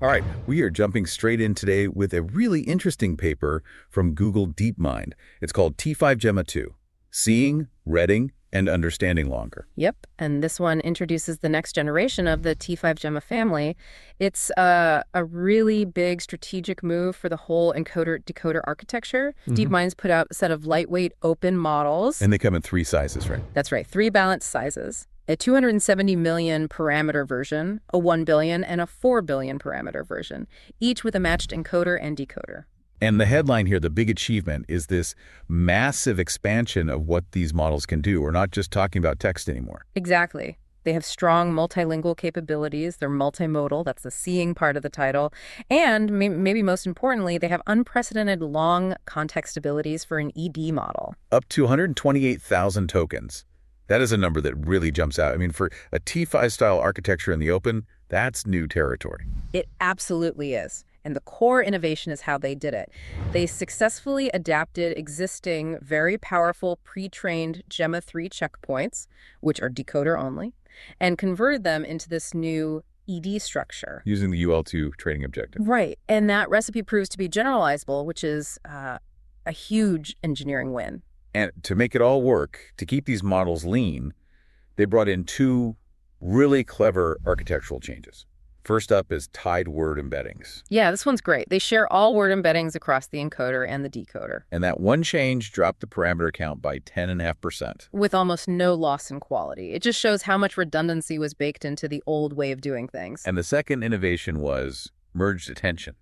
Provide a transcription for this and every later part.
All right, we are jumping straight in today with a really interesting paper from Google DeepMind. It's called T5Gemma 2, Seeing, Reading, and Understanding Longer. Yep, and this one introduces the next generation of the T5Gemma family. It's a really big strategic move for the whole encoder-decoder architecture. DeepMind's put out a set of lightweight open models. And they come in 3 sizes, right? That's right, 3 balanced sizes. A 270 million parameter version, a 1 billion, and a 4 billion parameter version, each with a matched encoder and decoder. And the headline here, the big achievement, is this massive expansion of what these models can do. We're not just talking about text anymore. Exactly. They have strong multilingual capabilities. They're multimodal. That's the seeing part of the title. And maybe most importantly, they have unprecedented long context abilities for an ED model. Up to 128,000 tokens. That is a number that really jumps out. I mean, for a T5-style architecture in the open, that's new territory. It absolutely is. And the core innovation is how they did it. They successfully adapted existing, very powerful pre-trained Gemma 3 checkpoints, which are decoder only, and converted them into this new ED structure. Using the UL2 training objective. Right. And that recipe proves to be generalizable, which is a huge engineering win. And to make it all work, to keep these models lean, they brought in 2 really clever architectural changes. First up is tied word embeddings. Yeah, this one's great. They share all word embeddings across the encoder and the decoder. And that one change dropped the parameter count by 10.5%. With almost no loss in quality. It just shows how much redundancy was baked into the old way of doing things. And the second innovation was merged attention.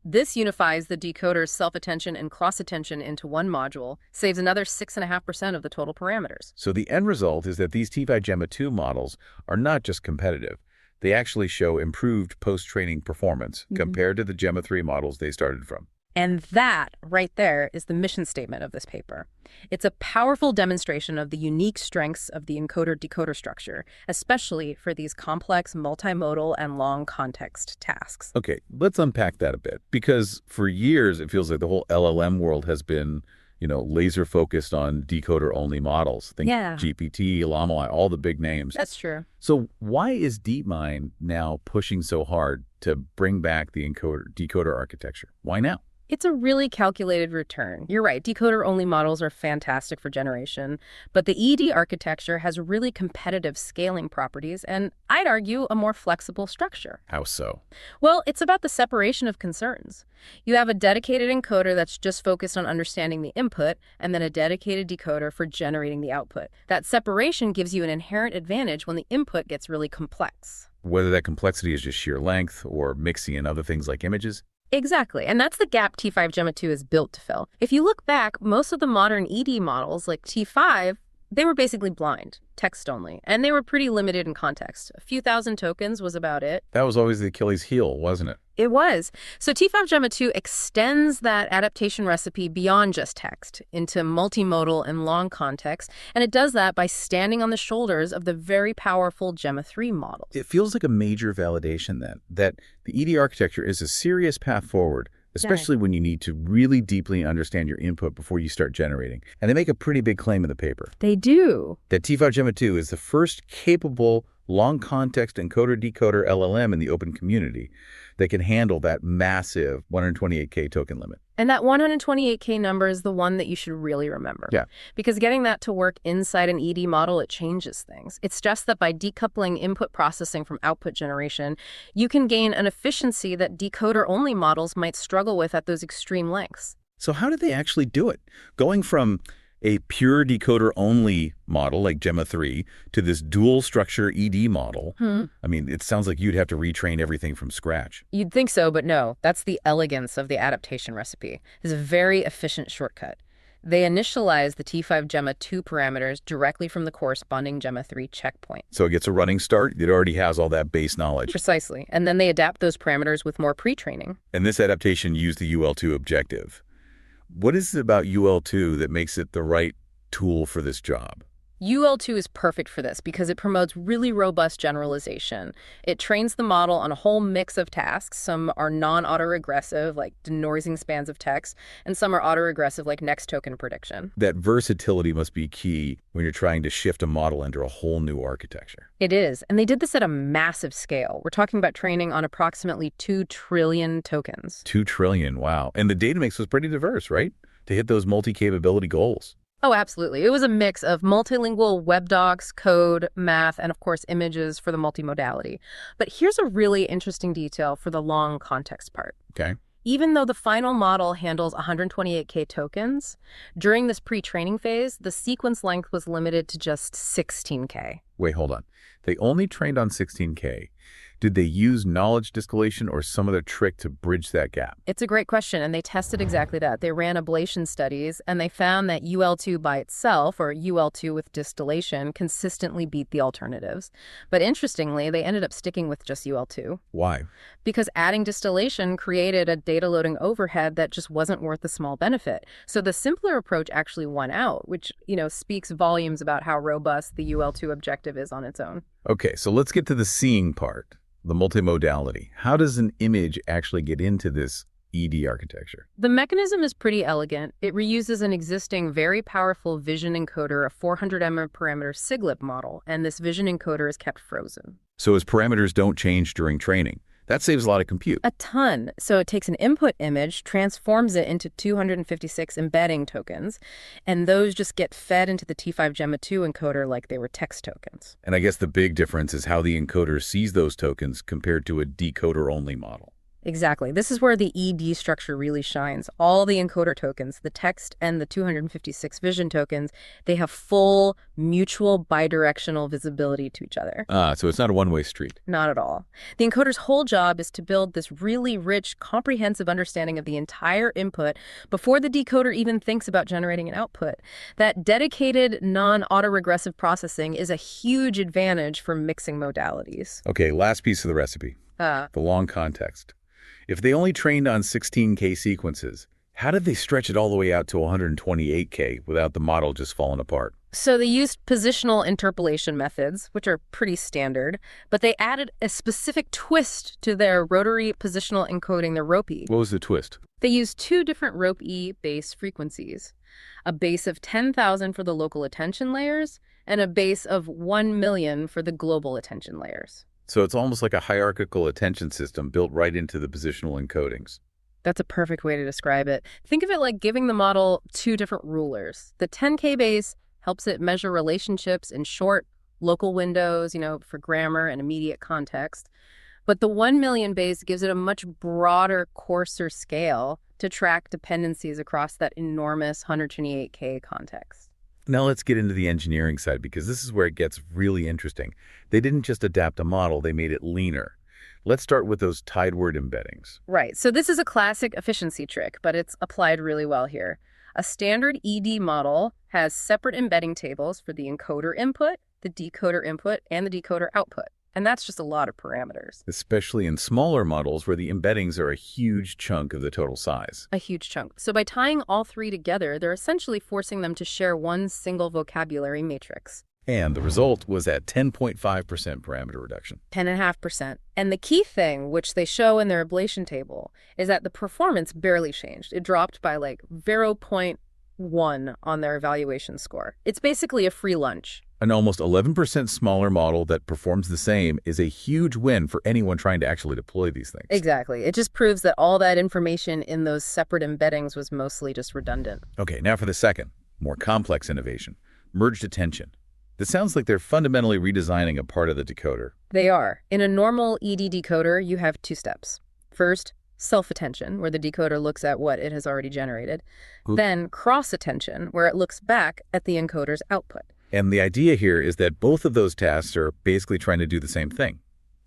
This unifies the decoder's self-attention and cross-attention into one module, saves another 6.5% of the total parameters. So the end result is that these T5Gemma 2 models are not just competitive. They actually show improved post-training performance compared to the Gemma 3 models they started from. And that, right there, is the mission statement of this paper. It's a powerful demonstration of the unique strengths of the encoder-decoder structure, especially for these complex, multimodal, and long context tasks. Okay, let's unpack that a bit, because for years it feels like the whole LLM world has been, laser focused on decoder-only models. Think GPT, Llama, all the big names. That's true. So why is DeepMind now pushing so hard to bring back the encoder-decoder architecture? Why now? It's a really calculated return. You're right, decoder-only models are fantastic for generation, but the ED architecture has really competitive scaling properties and, I'd argue, a more flexible structure. How so? Well, it's about the separation of concerns. You have a dedicated encoder that's just focused on understanding the input, and then a dedicated decoder for generating the output. That separation gives you an inherent advantage when the input gets really complex. Whether that complexity is just sheer length or mixing in other things like images? Exactly, and that's the gap T5Gemma 2 is built to fill. If you look back, most of the modern ED models, like T5, they were basically blind, text only, and they were pretty limited in context. A few thousand tokens was about it. That was always the Achilles heel, wasn't it? It was. So T5Gemma 2 extends that adaptation recipe beyond just text into multimodal and long context, and it does that by standing on the shoulders of the very powerful Gemma 3 model. It feels like a major validation then, that the ED architecture is a serious path forward, especially when you need to really deeply understand your input before you start generating. And they make a pretty big claim in the paper. They do. That T5Gemma 2 is the first capable long context encoder-decoder LLM in the open community that can handle that massive 128K token limit. And that 128K number is the one that you should really remember. Yeah. Because getting that to work inside an ED model, it changes things. It's just that by decoupling input processing from output generation, you can gain an efficiency that decoder-only models might struggle with at those extreme lengths. So how did they actually do it? Going from a pure decoder-only model like Gemma 3 to this dual-structure ED model, I mean, it sounds like you'd have to retrain everything from scratch. You'd think so, but no. That's the elegance of the adaptation recipe. It's a very efficient shortcut. They initialize the T5Gemma 2 parameters directly from the corresponding Gemma 3 checkpoint. So it gets a running start. It already has all that base knowledge. Precisely. And then they adapt those parameters with more pre-training. And this adaptation used the UL2 objective. What is it about UL2 that makes it the right tool for this job? UL2 is perfect for this because it promotes really robust generalization. It trains the model on a whole mix of tasks. Some are non-autoregressive, like denoising spans of text, and some are autoregressive, like next token prediction. That versatility must be key when you're trying to shift a model into a whole new architecture. It is, and they did this at a massive scale. We're talking about training on approximately 2 trillion tokens. 2 trillion, wow. And the data mix was pretty diverse, right? To hit those multi-capability goals. Oh, absolutely. It was a mix of multilingual web docs, code, math, and of course images for the multimodality. But here's a really interesting detail for the long context part. Okay. Even though the final model handles 128K tokens, during this pre-training phase, the sequence length was limited to just 16K. Wait, hold on. They only trained on 16K. Did they use knowledge distillation or some other trick to bridge that gap? It's a great question, and they tested exactly that. They ran ablation studies, and they found that UL2 by itself, or UL2 with distillation, consistently beat the alternatives. But interestingly, they ended up sticking with just UL2. Why? Because adding distillation created a data loading overhead that just wasn't worth the small benefit. So the simpler approach actually won out, which, speaks volumes about how robust the UL2 objective is on its own. Okay, so let's get to the seeing part. The multimodality. How does an image actually get into this ED architecture? The mechanism is pretty elegant. It reuses an existing very powerful vision encoder, a 400 parameter SigLIP model, and this vision encoder is kept frozen. So as parameters don't change during training, that saves a lot of compute. A ton. So it takes an input image, transforms it into 256 embedding tokens, and those just get fed into the T5Gemma 2 encoder like they were text tokens. And I guess the big difference is how the encoder sees those tokens compared to a decoder-only model. Exactly. This is where the ED structure really shines. All the encoder tokens, the text and the 256 vision tokens, they have full mutual bidirectional visibility to each other. So it's not a one-way street. Not at all. The encoder's whole job is to build this really rich, comprehensive understanding of the entire input before the decoder even thinks about generating an output. That dedicated, non-autoregressive processing is a huge advantage for mixing modalities. Okay, last piece of the recipe, the long context. If they only trained on 16K sequences, how did they stretch it all the way out to 128K without the model just falling apart? So they used positional interpolation methods, which are pretty standard, but they added a specific twist to their rotary positional encoding, their ROPE. What was the twist? They used 2 different ROPE base frequencies, a base of 10,000 for the local attention layers and a base of 1 million for the global attention layers. So it's almost like a hierarchical attention system built right into the positional encodings. That's a perfect way to describe it. Think of it like giving the model 2 different rulers. The 10K base helps it measure relationships in short, local windows, for grammar and immediate context. But the 1 million base gives it a much broader, coarser scale to track dependencies across that enormous 128K context. Now let's get into the engineering side, because this is where it gets really interesting. They didn't just adapt a model, they made it leaner. Let's start with those tied word embeddings. Right. So this is a classic efficiency trick, but it's applied really well here. A standard ED model has separate embedding tables for the encoder input, the decoder input, and the decoder output. And that's just a lot of parameters. Especially in smaller models where the embeddings are a huge chunk of the total size. A huge chunk. So by tying all 3 together, they're essentially forcing them to share one single vocabulary matrix. And the result was that 10.5% parameter reduction. 10.5%. And the key thing, which they show in their ablation table, is that the performance barely changed. It dropped by like 0.1 on their evaluation score. It's basically a free lunch. An almost 11% smaller model that performs the same is a huge win for anyone trying to actually deploy these things. Exactly. It just proves that all that information in those separate embeddings was mostly just redundant. Okay, now for the second, more complex innovation, merged attention. This sounds like they're fundamentally redesigning a part of the decoder. They are. In a normal ED decoder, you have 2 steps. First, self-attention, where the decoder looks at what it has already generated. Then cross-attention, where it looks back at the encoder's output. And the idea here is that both of those tasks are basically trying to do the same thing,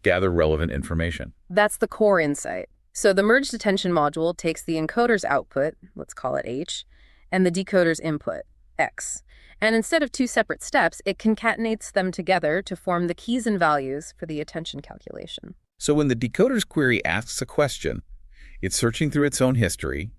gather relevant information. That's the core insight. So the merged attention module takes the encoder's output, let's call it H, and the decoder's input, X. And instead of 2 separate steps, it concatenates them together to form the keys and values for the attention calculation. So when the decoder's query asks a question, it's searching through its own history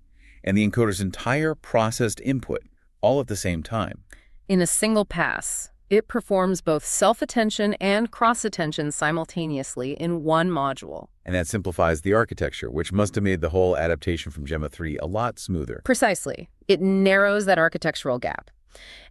and the encoder's entire processed input all at the same time. In a single pass. It performs both self-attention and cross-attention simultaneously in one module. And that simplifies the architecture, which must have made the whole adaptation from Gemma 3 a lot smoother. Precisely. It narrows that architectural gap.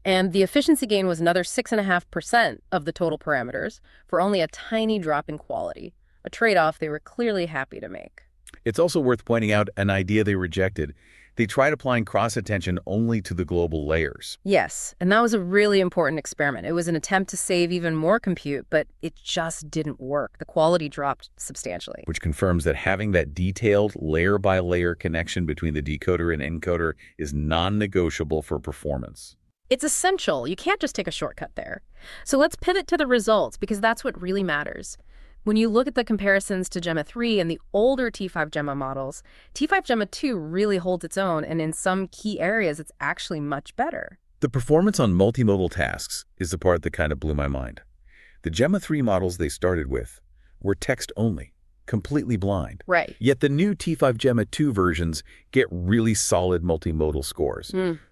And the efficiency gain was another 6.5% of the total parameters for only a tiny drop in quality, a trade-off they were clearly happy to make. It's also worth pointing out an idea they rejected. They tried applying cross-attention only to the global layers. Yes, and that was a really important experiment. It was an attempt to save even more compute, but it just didn't work. The quality dropped substantially. Which confirms that having that detailed layer-by-layer connection between the decoder and encoder is non-negotiable for performance. It's essential. You can't just take a shortcut there. So let's pivot to the results, because that's what really matters. When you look at the comparisons to Gemma 3 and the older T5Gemma models, T5Gemma 2 really holds its own, and in some key areas, it's actually much better. The performance on multimodal tasks is the part that kind of blew my mind. The Gemma 3 models they started with were text-only, completely blind. Right. Yet the new T5Gemma 2 versions get really solid multimodal scores.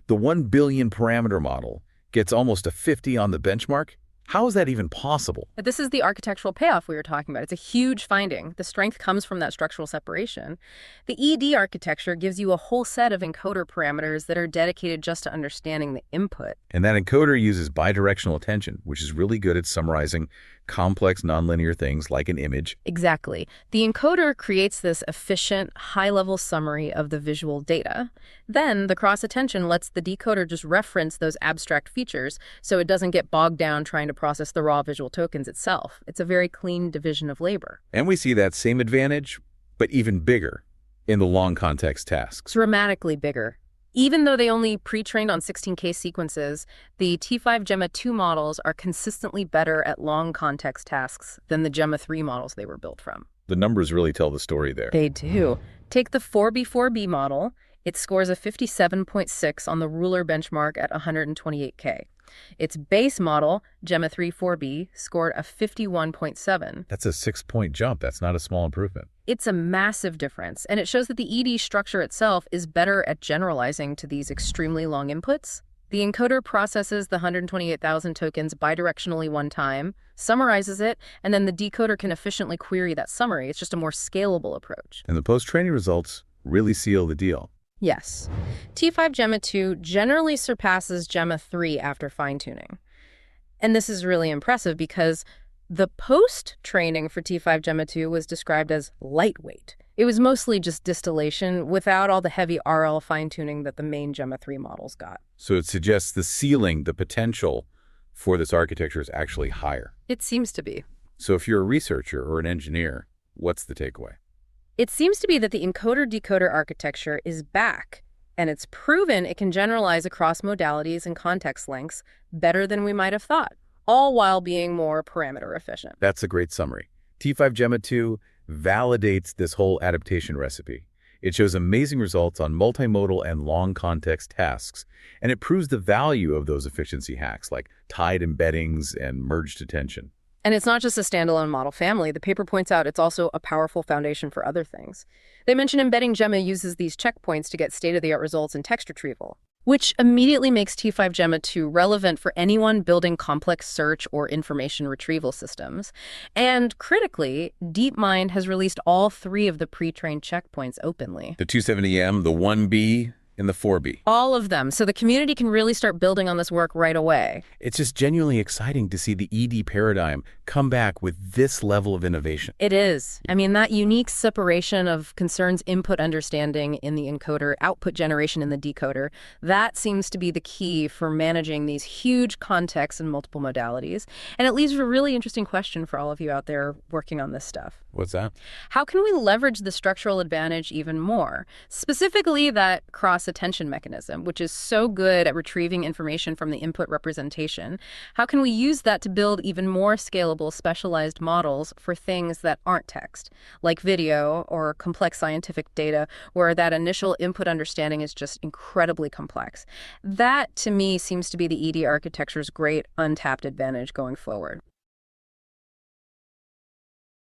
The 1 billion parameter model gets almost a 50 on the benchmark. How is that even possible? This is the architectural payoff we were talking about. It's a huge finding. The strength comes from that structural separation. The ED architecture gives you a whole set of encoder parameters that are dedicated just to understanding the input. And that encoder uses bidirectional attention, which is really good at summarizing complex nonlinear things like an image. Exactly. The encoder creates this efficient, high-level summary of the visual data. Then the cross-attention lets the decoder just reference those abstract features so it doesn't get bogged down trying to process the raw visual tokens itself. It's a very clean division of labor. And we see that same advantage, but even bigger, in the long context tasks. Dramatically bigger. Even though they only pre-trained on 16K sequences, the T5Gemma 2 models are consistently better at long context tasks than the Gemma 3 models they were built from. The numbers really tell the story there. They do. Take the 4B4B model. It scores a 57.6 on the ruler benchmark at 128K. Its base model, Gemma 3 4B, scored a 51.7. That's a 6-point jump. That's not a small improvement. It's a massive difference, and it shows that the ED structure itself is better at generalizing to these extremely long inputs. The encoder processes the 128,000 tokens bidirectionally one time, summarizes it, and then the decoder can efficiently query that summary. It's just a more scalable approach. And the post-training results really seal the deal. Yes. T5Gemma 2 generally surpasses Gemma 3 after fine-tuning. And this is really impressive because the post-training for T5Gemma 2 was described as lightweight. It was mostly just distillation without all the heavy RL fine-tuning that the main Gemma 3 models got. So it suggests the ceiling, the potential for this architecture is actually higher. It seems to be. So if you're a researcher or an engineer, what's the takeaway? It seems to be that the encoder-decoder architecture is back, and it's proven it can generalize across modalities and context lengths better than we might have thought, all while being more parameter efficient. That's a great summary. T5Gemma 2 validates this whole adaptation recipe. It shows amazing results on multimodal and long context tasks, and it proves the value of those efficiency hacks like tied embeddings and merged attention. And it's not just a standalone model family. The paper points out it's also a powerful foundation for other things. They mention embedding Gemma uses these checkpoints to get state-of-the-art results in text retrieval, which immediately makes T5Gemma 2 relevant for anyone building complex search or information retrieval systems. And critically, DeepMind has released all 3 of the pre-trained checkpoints openly. The 270M, the 1B, and the 4B. All of them. So the community can really start building on this work right away. It's just genuinely exciting to see the ED paradigm come back with this level of innovation. It is. I mean, that unique separation of concerns input understanding in the encoder, output generation in the decoder, that seems to be the key for managing these huge contexts and multiple modalities. And it leaves a really interesting question for all of you out there working on this stuff. What's that? How can we leverage the structural advantage even more? Specifically that cross-attention mechanism, which is so good at retrieving information from the input representation. How can we use that to build even more scalable, specialized models for things that aren't text, like video or complex scientific data, where that initial input understanding is just incredibly complex? That, to me, seems to be the ED architecture's great untapped advantage going forward.